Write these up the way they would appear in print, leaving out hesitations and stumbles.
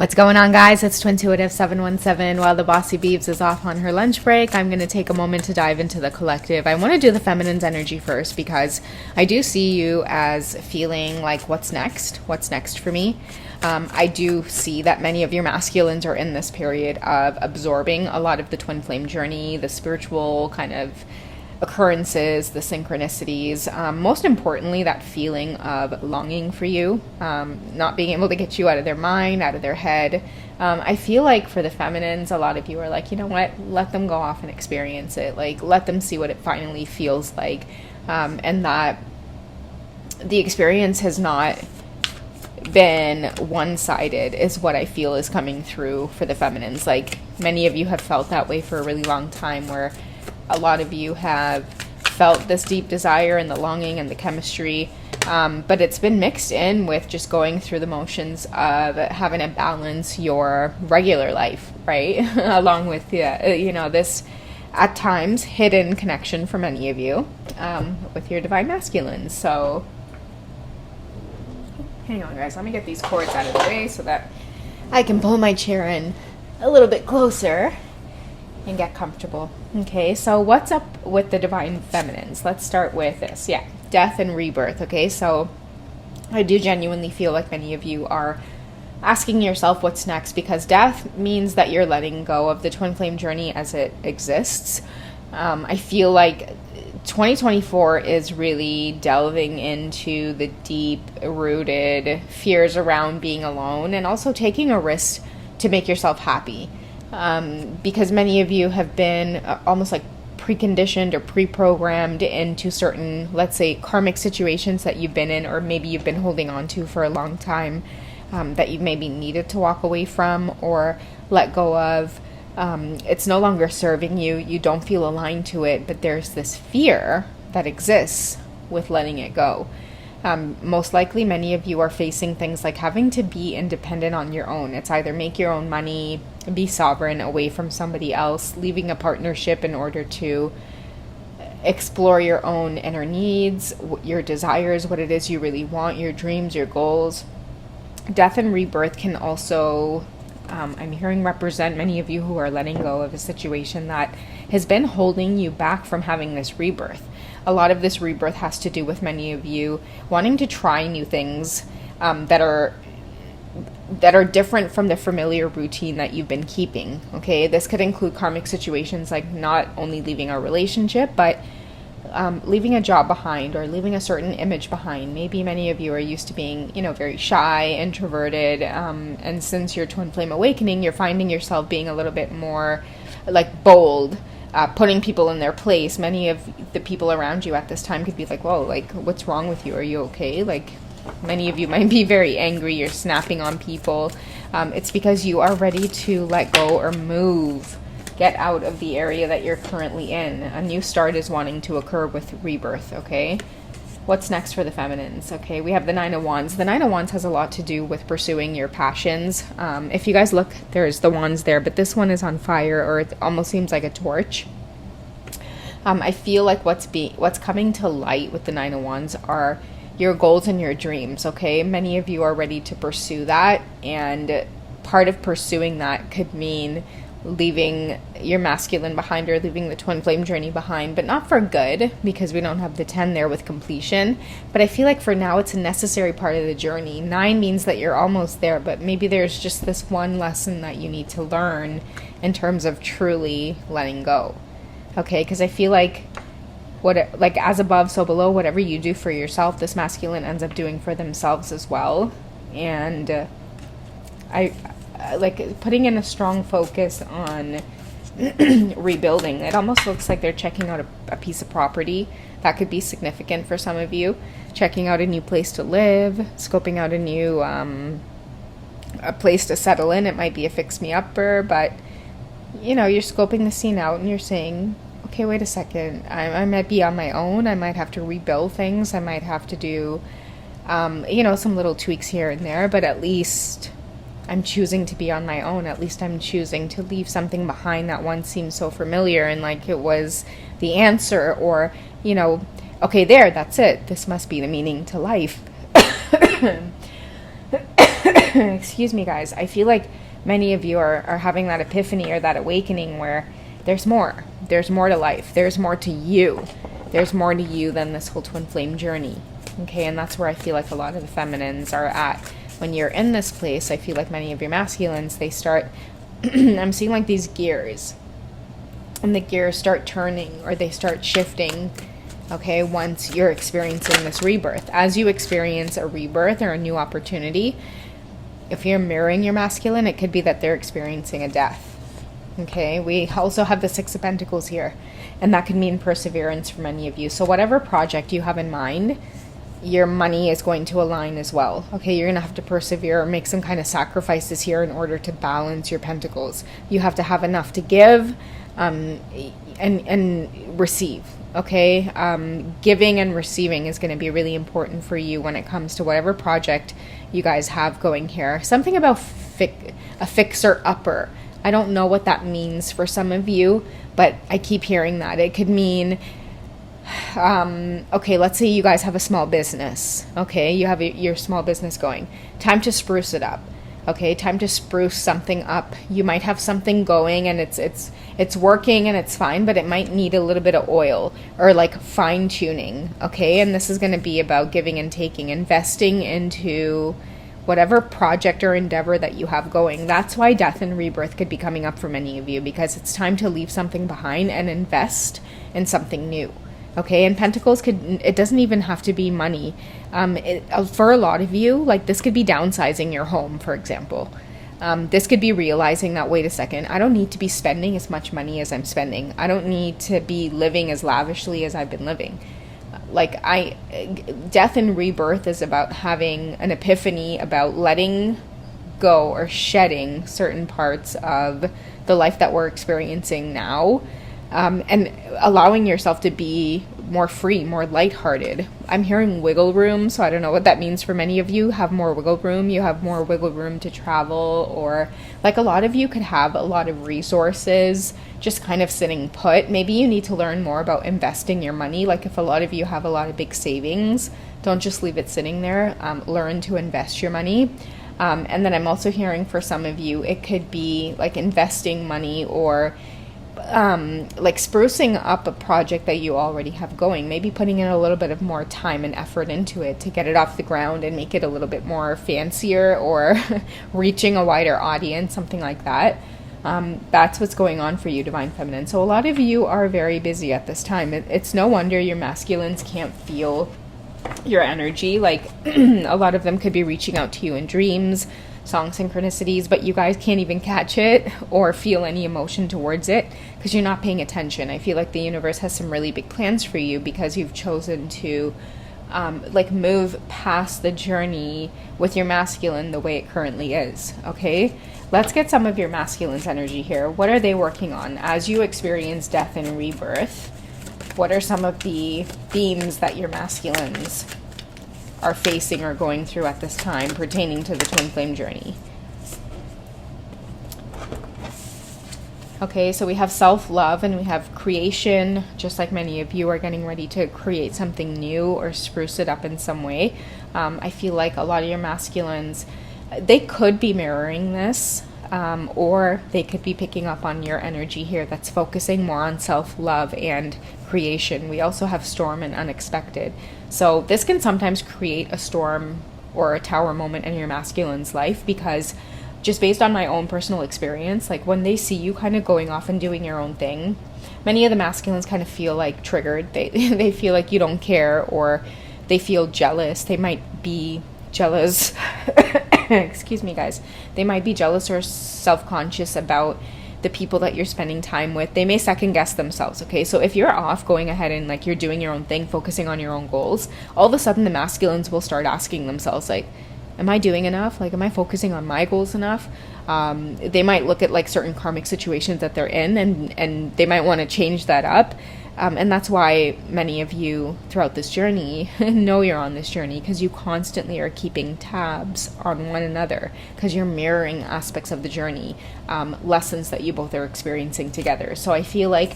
What's going on, guys? It's Twintuitive 717. While the Bossy Beeves is off on her lunch break, I'm going to take a moment to dive into the collective. I want to do the feminine's energy first because I do see you as feeling like what's next? What's next for me? I do see that many of your masculines are in this period of absorbing a lot of the twin flame journey, the spiritual kind of occurrences, the synchronicities, most importantly, that feeling of longing for you, not being able to get you out of their mind, out of their head. I feel like for the feminines, a lot of you are like, you know what, let them go off and experience it. Like, let them see what it finally feels like. And that the experience has not been one-sided is what I feel is coming through for the feminines. Like, many of you have felt that way for a really long time, where a lot of you have felt this deep desire and the longing and the chemistry, but it's been mixed in with just going through the motions of having to balance your regular life, right? Along with, this at times hidden connection for many of you with your divine masculines. So hang on, guys. Let me get these cords out of the way so that I can pull my chair in a little bit closer and get comfortable. Okay, so what's up with the divine feminines? Let's start with this. Yeah, death and rebirth. Okay, so I do genuinely feel like many of you are asking yourself what's next, because death means that you're letting go of the twin flame journey as it exists. I feel like 2024 is really delving into the deep-rooted fears around being alone and also taking a risk to make yourself happy. Because many of you have been almost like preconditioned or pre-programmed into certain, let's say, karmic situations that you've been in, or maybe you've been holding on to for a long time, that you maybe needed to walk away from or let go of. It's no longer serving you. You don't feel aligned to it, but there's this fear that exists with letting it go. Most likely, many of you are facing things like having to be independent on your own. It's either make your own money, be sovereign away from somebody else, leaving a partnership in order to explore your own inner needs, your desires, what it is you really want, your dreams, your goals. Death and rebirth can also, I'm hearing, represent many of you who are letting go of a situation that has been holding you back from having this rebirth. A lot of this rebirth has to do with many of you wanting to try new things that are different from the familiar routine that you've been keeping. Okay, this could include karmic situations like not only leaving a relationship, but leaving a job behind or leaving a certain image behind. Maybe many of you are used to being, very shy, introverted, and since your twin flame awakening, you're finding yourself being a little bit more like bold, putting people in their place. Many of the people around you at this time could be like, whoa, like, what's wrong with you? Are you okay? Like, many of you might be very angry. You're snapping on people. It's because you are ready to let go or move. Get out of the area that you're currently in. A new start is wanting to occur with rebirth, okay? What's next for the feminines? Okay, we have the Nine of Wands. The Nine of Wands has a lot to do with pursuing your passions. If you guys look, there's the wands there, but this one is on fire, or it almost seems like a torch. I feel like what's coming to light with the Nine of Wands are your goals and your dreams, okay? Many of you are ready to pursue that, and part of pursuing that could mean leaving your masculine behind or leaving the twin flame journey behind, but not for good, because we don't have the 10 there with completion. But I feel like for now it's a necessary part of the journey. 9 means that you're almost there, but maybe there's just this one lesson that you need to learn in terms of truly letting go. Okay, because I feel like as above, so below. Whatever you do for yourself, this masculine ends up doing for themselves as well. And I like putting in a strong focus on rebuilding. It almost looks like they're checking out a piece of property. That could be significant for some of you. Checking out a new place to live, scoping out a new a place to settle in. It might be a fix-me-upper, but you're scoping the scene out and you're saying, okay, wait a second, I might be on my own. I might have to rebuild things. I might have to do some little tweaks here and there, but at least I'm choosing to be on my own. At least I'm choosing to leave something behind that once seemed so familiar and like it was the answer, or, okay, that's it. This must be the meaning to life. Excuse me, guys. I feel like many of you are having that epiphany or that awakening where there's more. There's more to life. There's more to you. There's more to you than this whole twin flame journey. Okay, and that's where I feel like a lot of the feminines are at. When you're in this place, I feel like many of your masculines, they start, I'm seeing like these gears. And the gears start turning or they start shifting, okay, once you're experiencing this rebirth. As you experience a rebirth or a new opportunity, if you're mirroring your masculine, it could be that they're experiencing a death. Okay, we also have the Six of Pentacles here, and that could mean perseverance for many of you. So whatever project you have in mind, your money is going to align as well. Okay, you're going to have to persevere or make some kind of sacrifices here in order to balance your pentacles. You have to have enough to give and receive. Okay, giving and receiving is going to be really important for you when it comes to whatever project you guys have going here. Something about a fixer-upper. I don't know what that means for some of you, but I keep hearing that. It could mean, okay, let's say you guys have a small business. Okay, you have your small business going. Time to spruce it up. Okay, time to spruce something up. You might have something going and it's working and it's fine, but it might need a little bit of oil or like fine tuning. Okay, and this is going to be about giving and taking, investing into whatever project or endeavor that you have going. That's why death and rebirth could be coming up for many of you, because it's time to leave something behind and invest in something new. Okay, and Pentacles it doesn't even have to be money. For a lot of you, like this could be downsizing your home, for example. This could be realizing that, wait a second, I don't need to be spending as much money as I'm spending. I don't need to be living as lavishly as I've been living. Death and rebirth is about having an epiphany, about letting go or shedding certain parts of the life that we're experiencing now, and allowing yourself to be more free, more lighthearted. I'm hearing wiggle room, so I don't know what that means for many of you. Have more wiggle room. You have more wiggle room to travel, or like a lot of you could have a lot of resources just kind of sitting put. Maybe you need to learn more about investing your money. Like if a lot of you have a lot of big savings, don't just leave it sitting there. Learn to invest your money. And then I'm also hearing for some of you, it could be like investing money or like sprucing up a project that you already have going, maybe putting in a little bit of more time and effort into it to get it off the ground and make it a little bit more fancier or reaching a wider audience, something like that. That's what's going on for you, Divine Feminine. So a lot of you are very busy at this time. It's no wonder your masculines can't feel your energy. Like a lot of them could be reaching out to you in dreams, song synchronicities, but you guys can't even catch it or feel any emotion towards it because you're not paying attention. I feel like the universe has some really big plans for you because you've chosen to move past the journey with your masculine the way it currently is. Okay, let's get some of your masculine's energy here. What are they working on as you experience death and rebirth? What are some of the themes that your masculines are facing or going through at this time pertaining to the twin flame journey? Okay, so we have self-love and we have creation, just like many of you are getting ready to create something new or spruce it up in some way. I feel like a lot of your masculines, they could be mirroring this, or they could be picking up on your energy here that's focusing more on self-love and creation. We also have storm and unexpected. So this can sometimes create a storm or a tower moment in your masculine's life, because just based on my own personal experience, like when they see you kind of going off and doing your own thing, many of the masculines kind of feel like triggered. They feel like you don't care, or they feel jealous. They might be jealous. Excuse me, guys. They might be jealous or self-conscious about the people that you're spending time with. They may second guess themselves. Okay, so if you're off going ahead and like you're doing your own thing, focusing on your own goals, all of a sudden the masculines will start asking themselves like, am I doing enough? Like, am I focusing on my goals enough? They might look at like certain karmic situations that they're in, and they might want to change that up. And that's why many of you throughout this journey know you're on this journey, because you constantly are keeping tabs on one another, because you're mirroring aspects of the journey, lessons that you both are experiencing together. So I feel like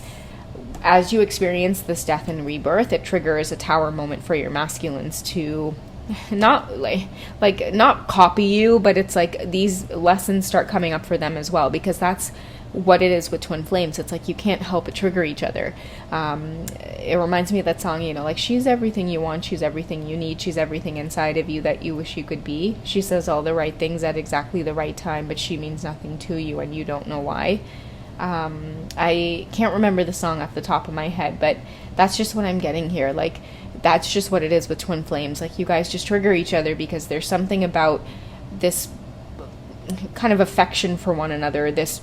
as you experience this death and rebirth, it triggers a tower moment for your masculines to not like not copy you, but it's like these lessons start coming up for them as well, because that's what it is with twin flames. It's like you can't help but trigger each other. It reminds me of that song, like, she's everything you want, she's everything you need, she's everything inside of you that you wish you could be. She says all the right things at exactly the right time, but she means nothing to you and you don't know why. I can't remember the song off the top of my head, but that's just what I'm getting here. Like, that's just what it is with twin flames. Like, you guys just trigger each other because there's something about this kind of affection for one another, this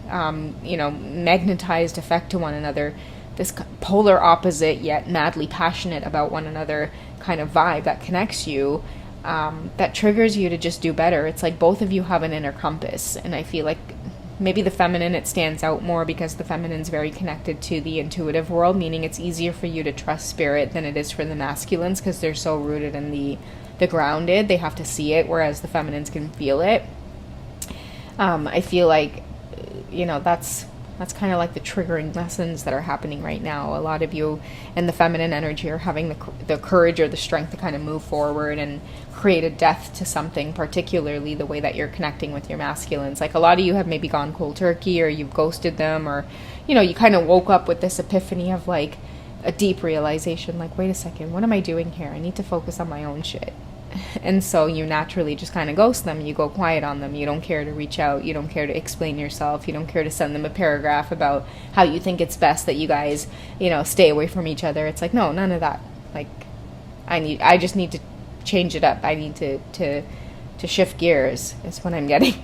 magnetized effect to one another, this polar opposite yet madly passionate about one another kind of vibe that connects you, that triggers you to just do better. It's like both of you have an inner compass, and I feel like maybe the feminine, it stands out more because the feminine's very connected to the intuitive world, meaning it's easier for you to trust spirit than it is for the masculines, because they're so rooted in the grounded. They have to see it, whereas the feminines can feel it. I feel like, that's kind of like the triggering lessons that are happening right now. A lot of you in the feminine energy are having the courage or the strength to kind of move forward and create a death to something, particularly the way that you're connecting with your masculines. Like, a lot of you have maybe gone cold turkey, or you've ghosted them, or, you kind of woke up with this epiphany of like a deep realization, like, wait a second, what am I doing here? I need to focus on my own shit. And so you naturally just kind of ghost them. You go quiet on them. You don't care to reach out. You don't care to explain yourself. You don't care to send them a paragraph about how you think it's best that you guys, stay away from each other. It's like, no, none of that. Like, I just need to change it up. I need to shift gears is what I'm getting.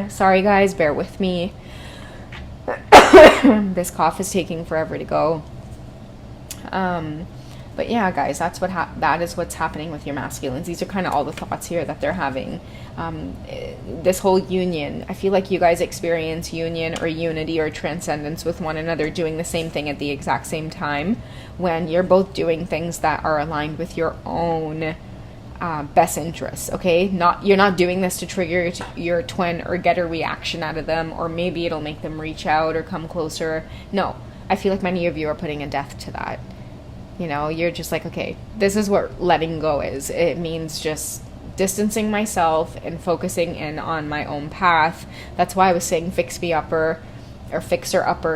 Sorry guys, bear with me. This cough is taking forever to go. But yeah, guys, that's that is what's happening with your masculines. These are kind of all the thoughts here that they're having. This whole union, I feel like you guys experience union or unity or transcendence with one another, doing the same thing at the exact same time, when you're both doing things that are aligned with your own best interests. Okay, you're not doing this to trigger your twin or get a reaction out of them, or maybe it'll make them reach out or come closer. No, I feel like many of you are putting a death to that. You're just like, okay, this is what letting go is. It means just distancing myself and focusing in on my own path. That's why I was saying fixer upper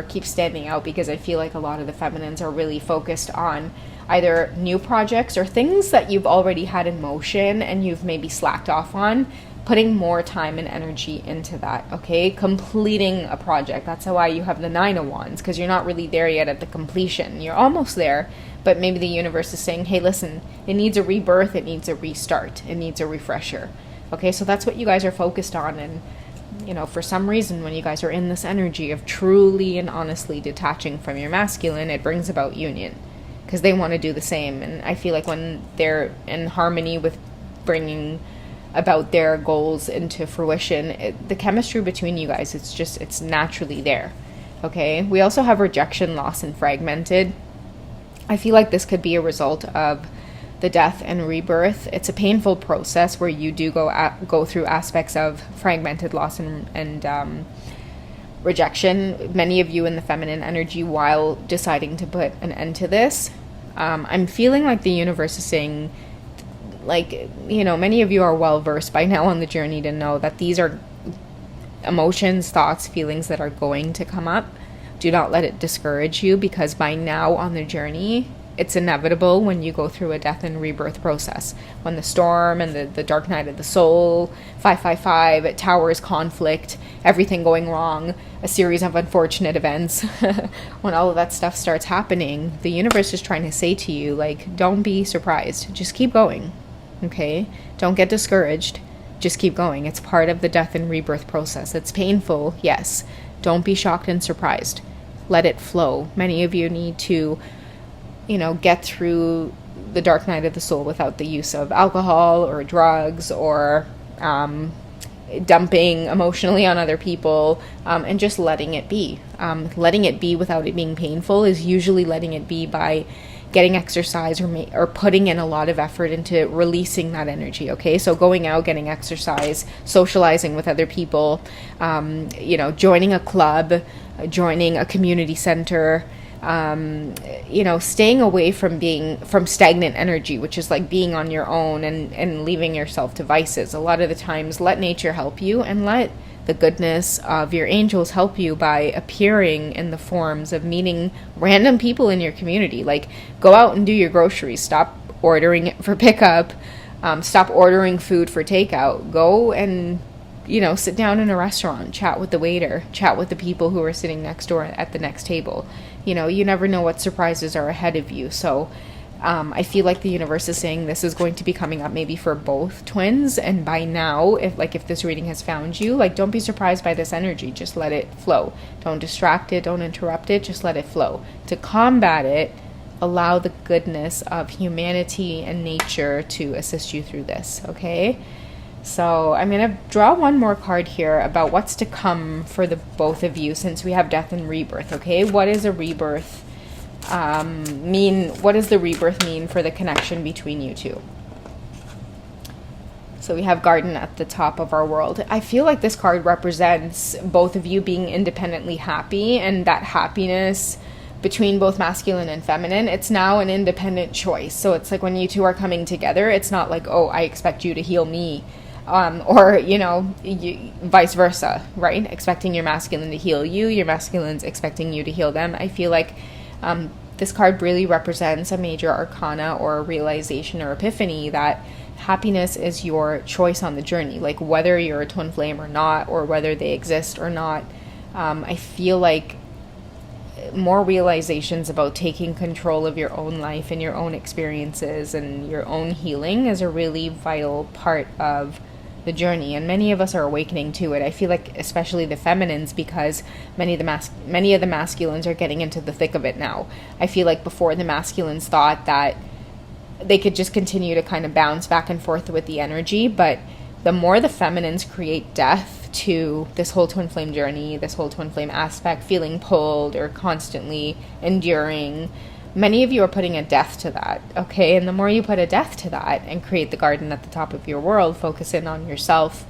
keep standing out, because I feel like a lot of the feminines are really focused on either new projects or things that you've already had in motion and you've maybe slacked off on, putting more time and energy into that, okay? Completing a project. That's why you have the 9 of Wands, because you're not really there yet at the completion. You're almost there, but maybe the universe is saying, hey, listen, it needs a rebirth, it needs a restart, it needs a refresher. Okay, so that's what you guys are focused on. And, for some reason, when you guys are in this energy of truly and honestly detaching from your masculine, it brings about union, because they want to do the same. And I feel like when they're in harmony with bringing about their goals into fruition, the chemistry between you guys, it's naturally there. Okay, we also have rejection, loss, and fragmented. I feel like this could be a result of the death and rebirth. It's a painful process where you do go through aspects of fragmented, loss, and rejection. Many of you in the feminine energy, while deciding to put an end to this, I'm feeling like the universe is saying, like, many of you are well versed by now on the journey to know that these are emotions, thoughts, feelings that are going to come up. Do not let it discourage you, because by now on the journey, it's inevitable when you go through a death and rebirth process. When the storm and the dark night of the soul, 555, towers, conflict, everything going wrong, a series of unfortunate events, when all of that stuff starts happening, the universe is trying to say to you, like, don't be surprised. Just keep going, okay? Don't get discouraged. Just keep going. It's part of the death and rebirth process. It's painful, yes. Don't be shocked and surprised. Let it flow. Many of you need to, get through the dark night of the soul without the use of alcohol or drugs or dumping emotionally on other people, and just letting it be. Letting it be without it being painful is usually letting it be by getting exercise or putting in a lot of effort into releasing that energy, okay? So going out, getting exercise, socializing with other people, joining a club, joining a community center, staying away from stagnant energy, which is like being on your own and leaving yourself to vices. A lot of the times, let nature help you, and let the goodness of your angels help you by appearing in the forms of meeting random people in your community. Like, go out and do your groceries. Stop ordering it for pickup. Stop ordering food for takeout. Go and sit down in a restaurant, chat with the waiter, chat with the people who are sitting next door at the next table. You never know what surprises are ahead of you. So I feel like the universe is saying this is going to be coming up maybe for both twins. And by now, if this reading has found you, don't be surprised by this energy. Just let it flow. Don't distract it. Don't interrupt it. Just let it flow. To combat it, allow the goodness of humanity and nature to assist you through this. Okay? So I'm going to draw one more card here about what's to come for the both of you, since we have death and rebirth. Okay, what is a rebirth mean? What does the rebirth mean for the connection between you two? So we have garden at the top of our world. I feel like this card represents both of you being independently happy, and that happiness between both masculine and feminine, it's now an independent choice. So it's like when you two are coming together, it's not like, oh, I expect you to heal me. Or vice versa, right? Expecting your masculine to heal you, your masculine's expecting you to heal them. I feel like this card really represents a major arcana or a realization or epiphany that happiness is your choice on the journey. Like, whether you're a twin flame or not, or whether they exist or not, I feel like more realizations about taking control of your own life and your own experiences and your own healing is a really vital part of the journey, and many of us are awakening to it. I feel like especially the feminines, because many of the masculines are getting into the thick of it now. I feel like before, the masculines thought that they could just continue to kind of bounce back and forth with the energy, but the more the feminines create death to this whole twin flame journey, this whole twin flame aspect, feeling pulled or constantly enduring, many of you are putting a death to that, okay? And the more you put a death to that and create the garden at the top of your world, focus in on yourself,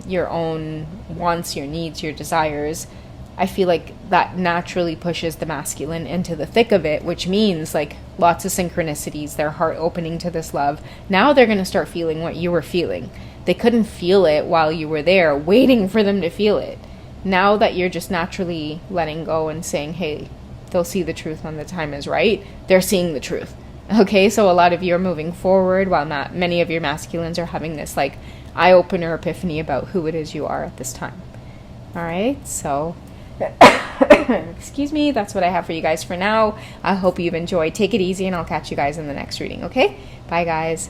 your own wants, your needs, your desires, I feel like that naturally pushes the masculine into the thick of it, which means like lots of synchronicities, their heart opening to this love. Now they're going to start feeling what you were feeling. They couldn't feel it while you were there, waiting for them to feel it. Now that you're just naturally letting go and saying, hey, they'll see the truth when the time is right, they're seeing the truth. Okay, so a lot of you are moving forward, while not many of your masculines are having this like eye-opener epiphany about who it is you are at this time. All right, so excuse me, that's what I have for you guys for now. I hope you've enjoyed. Take it easy, and I'll catch you guys in the next reading, okay? Bye, guys.